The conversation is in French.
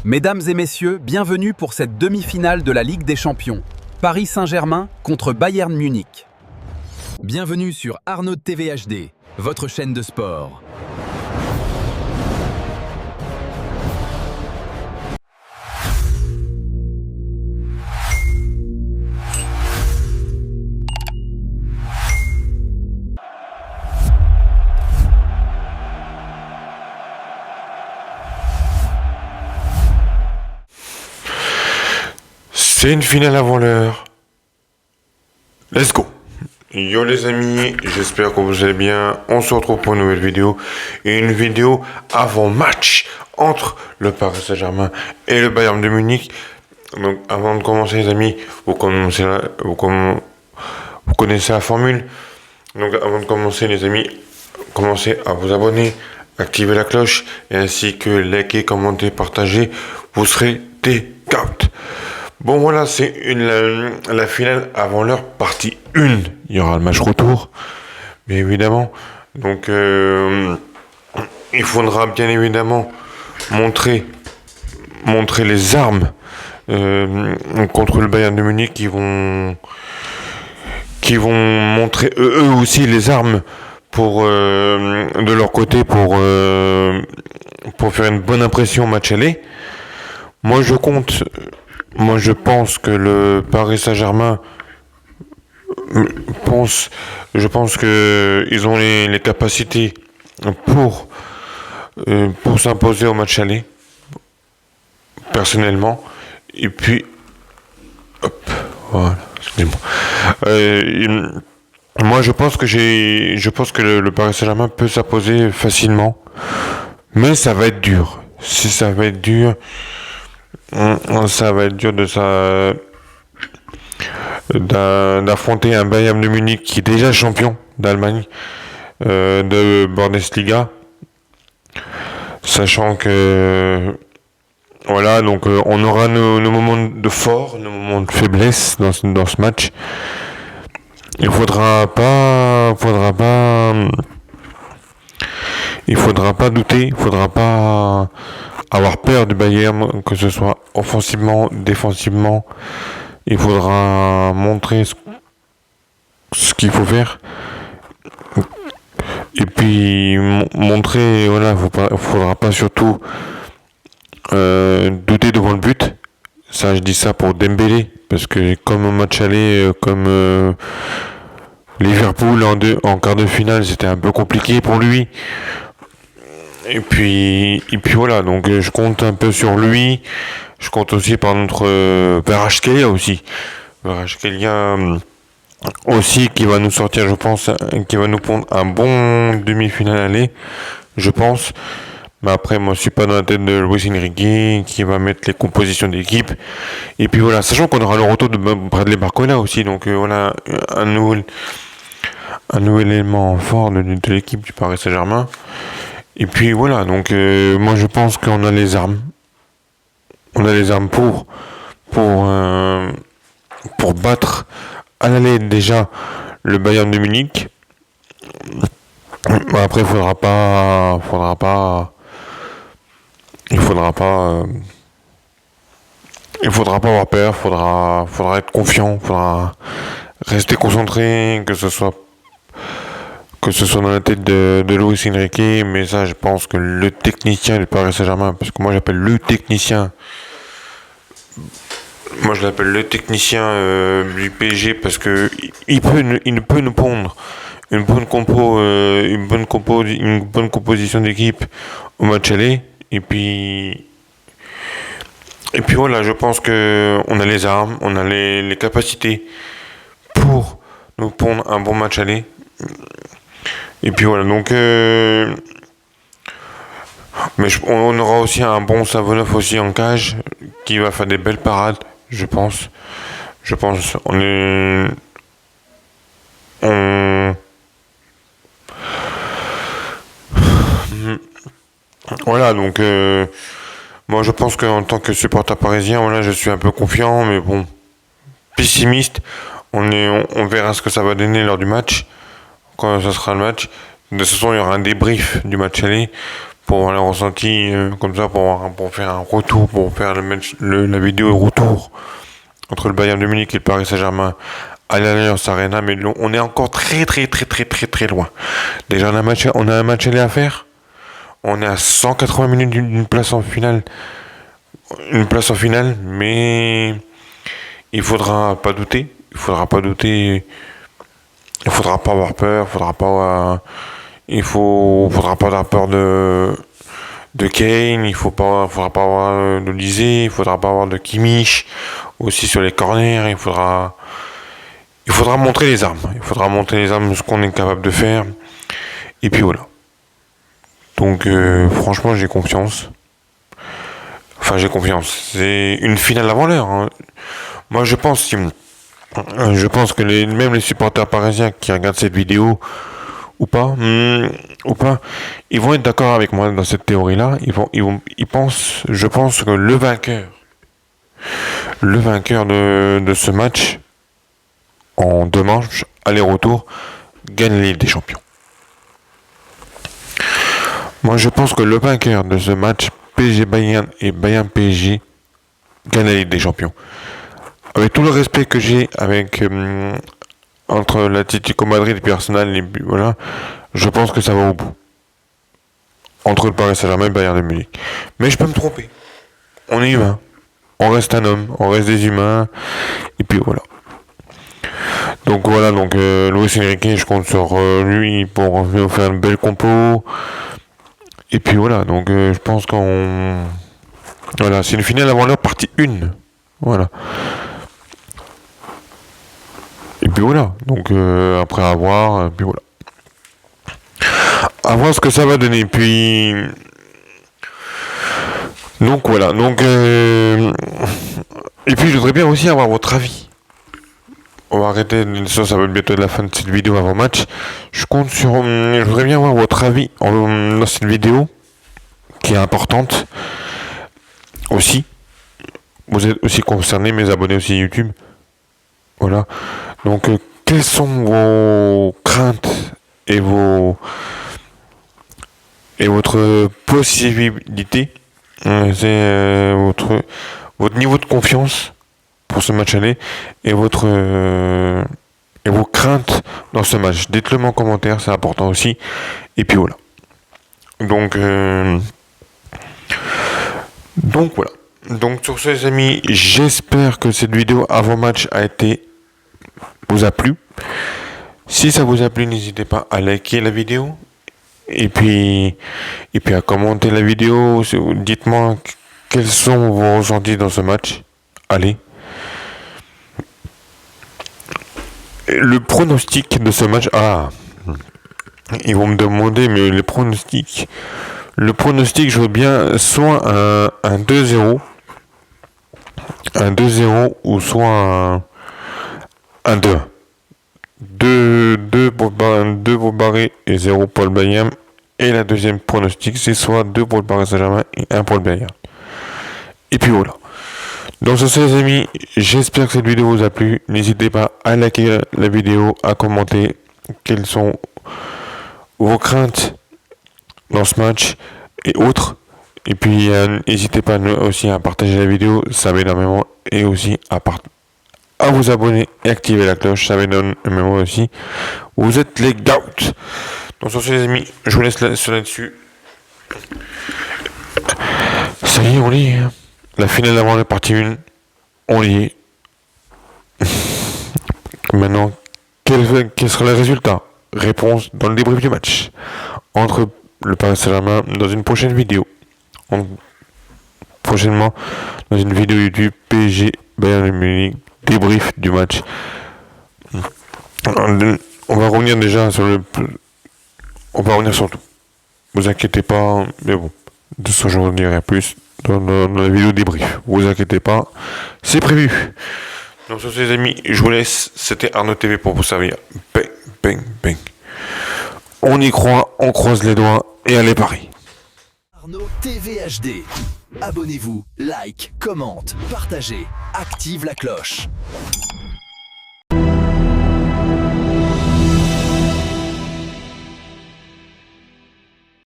Mesdames et messieurs, bienvenue pour cette demi-finale de la Ligue des Champions. Paris Saint-Germain contre Bayern Munich. Bienvenue sur Arnaud TV HD, votre chaîne de sport. C'est une finale avant l'heure. Let's go. Yo les amis, j'espère que vous allez bien. On se retrouve pour une nouvelle vidéo. Et une vidéo avant match entre le Paris Saint-Germain et le Bayern de Munich. Donc avant de commencer les amis, vous connaissez la formule. Donc avant de commencer les amis, commencez à vous abonner, activez la cloche et ainsi que liker, commenter, partager. Vous serez des scouts. Bon voilà, c'est la finale avant l'heure, partie 1. Il y aura le match retour, bien évidemment. Donc il faudra bien évidemment montrer les armes contre le Bayern de Munich qui vont montrer eux aussi les armes pour de leur côté pour faire une bonne impression au match aller. Moi je pense que le Paris Saint-Germain je pense que ils ont les capacités pour s'imposer au match aller, personnellement. Et puis, hop, voilà, excusez-moi. Moi, je pense que le Paris Saint-Germain peut s'imposer facilement, mais ça va être dur. Ça va être dur d'affronter un Bayern de Munich qui est déjà champion d'Allemagne de Bundesliga, sachant que voilà, donc on aura nos moments de fort, nos moments de faiblesse dans ce match. Il faudra pas douter, il faudra pas avoir peur du Bayern, que ce soit offensivement, défensivement. Il faudra montrer ce qu'il faut faire. Et puis montrer, voilà, faudra pas surtout douter devant le but. Ça, je dis ça pour Dembélé, parce que comme au match aller, comme Liverpool en quart de finale, c'était un peu compliqué pour lui. Et puis voilà, donc je compte un peu sur lui. Je compte aussi par notre Kvaratskhelia aussi. Kvaratskhelia aussi qui va nous sortir, je pense, qui va nous prendre un bon demi-finale aller, je pense. Mais après, moi, je suis pas dans la tête de Luis Enrique qui va mettre les compositions d'équipe. Et puis voilà, sachant qu'on aura le retour de Bradley Barcola aussi, donc voilà, un nouvel élément fort de l'équipe du Paris Saint-Germain. Et puis voilà, donc moi je pense qu'on a les armes. On a les armes pour battre à l'aller déjà le Bayern de Munich. Après, il faudra pas avoir peur, faudra être confiant, faudra rester concentré, que ce soit dans la tête de Luis Enrique, mais ça, je pense que le technicien du Paris Saint-Germain, parce que moi je l'appelle le technicien du PSG, parce que il peut nous pondre une bonne composition d'équipe au match aller, et puis voilà, je pense que on a les armes, on a les capacités pour nous pondre un bon match aller. Et puis voilà, donc mais on aura aussi un bon Savonov aussi en cage qui va faire des belles parades, je pense. Voilà, donc moi je pense qu'en tant que supporter parisien, voilà, je suis un peu confiant, mais bon, pessimiste. On verra ce que ça va donner lors du match, quand ça sera le match. De toute façon, il y aura un débrief du match aller pour avoir les ressentis, comme ça, pour faire un retour, pour faire la vidéo retour entre le Bayern de Munich et le Paris Saint-Germain à l'Allianz Arena, mais on est encore très loin. Déjà, on a un match aller à faire. On est à 180 minutes d'une place en finale. Une place en finale, mais il faudra pas douter. Il faudra pas avoir peur. Faudra pas avoir peur de Kane. Faudra pas avoir de Lisée. Il faudra pas avoir de Kimmich aussi sur les corners. Il faudra montrer les armes. Il faudra montrer les armes, ce qu'on est capable de faire. Et puis voilà. Donc franchement, j'ai confiance. Enfin, j'ai confiance. C'est une finale avant l'heure. Hein. Moi, je pense que même les supporters parisiens qui regardent cette vidéo ou pas, ils vont être d'accord avec moi dans cette théorie-là. Je pense que le vainqueur de ce match en 2 manches, aller-retour, gagne la Ligue des Champions. Moi, je pense que le vainqueur de ce match, PSG Bayern et Bayern PSG, gagne la Ligue des Champions. Avec tout le respect que j'ai entre l'Atlético Madrid et Arsenal, voilà, je pense que ça va au bout. Entre le Paris Saint-Germain et le Bayern de Munich. Mais je peux me tromper. On est humain. On reste un homme. On reste des humains. Et puis voilà. Donc voilà, Luis Enrique, je compte sur lui pour nous faire une belle compo. Et puis voilà, je pense voilà, c'est une finale avant l'heure, partie 1. Voilà. Et puis voilà, après avoir, puis voilà. À voir ce que ça va donner, puis... Donc voilà, et puis je voudrais bien aussi avoir votre avis. On va arrêter, ça va être bientôt la fin de cette vidéo avant match. Je voudrais bien avoir votre avis dans cette vidéo, qui est importante. Aussi, vous êtes aussi concernés, mes abonnés aussi YouTube. Voilà. Donc, quelles sont vos craintes et votre possibilité, c'est votre niveau de confiance pour ce match aller et vos craintes dans ce match. Dites-le moi en commentaire, c'est important aussi. Et puis voilà. Donc voilà. Donc sur ce les amis, j'espère que cette vidéo avant match vous a plu. Si ça vous a plu, n'hésitez pas à liker la vidéo. Et puis à commenter la vidéo. Dites-moi quels sont vos ressentis dans ce match. Allez. Le pronostic de ce match. Ah. Ils vont me demander, mais les pronostics. Le pronostic, je veux bien soit un 2-0. Un 2-0 ou soit un 2-1. 2 pour Barré et 0 pour le Bayern. Et la deuxième pronostic, c'est soit 2 pour le Paris Saint-Germain et 1 pour le Bayern. Et puis voilà. Donc c'est ça les amis, j'espère que cette vidéo vous a plu. N'hésitez pas à liker la vidéo, à commenter quelles sont vos craintes dans ce match et autres. Et puis n'hésitez pas aussi à partager la vidéo, ça m'aide énormément. Et aussi à vous abonner et activer la cloche, ça m'aide énormément aussi. Vous êtes les GOAT. Donc sur ce les amis, je vous laisse là-dessus. Ça y est, on y est. La finale d'avant la partie 1, on y est. Maintenant, quel sera le résultat? Réponse dans le débrief du match. Entre le Paris Saint-Germain dans une prochaine vidéo. Prochainement, dans une vidéo YouTube PSG Bayern de Munich, débrief du match. On va revenir déjà on va revenir sur tout. Vous inquiétez pas, mais bon, de ce je vous dirai plus dans la vidéo débrief. Vous inquiétez pas, c'est prévu. Donc sur ces amis, je vous laisse. C'était Arnaud TV pour vous servir. Bang, bang, bang. On y croit, on croise les doigts et allez Paris. Arnaud TV HD. Abonnez-vous, like, commente, partagez, active la cloche.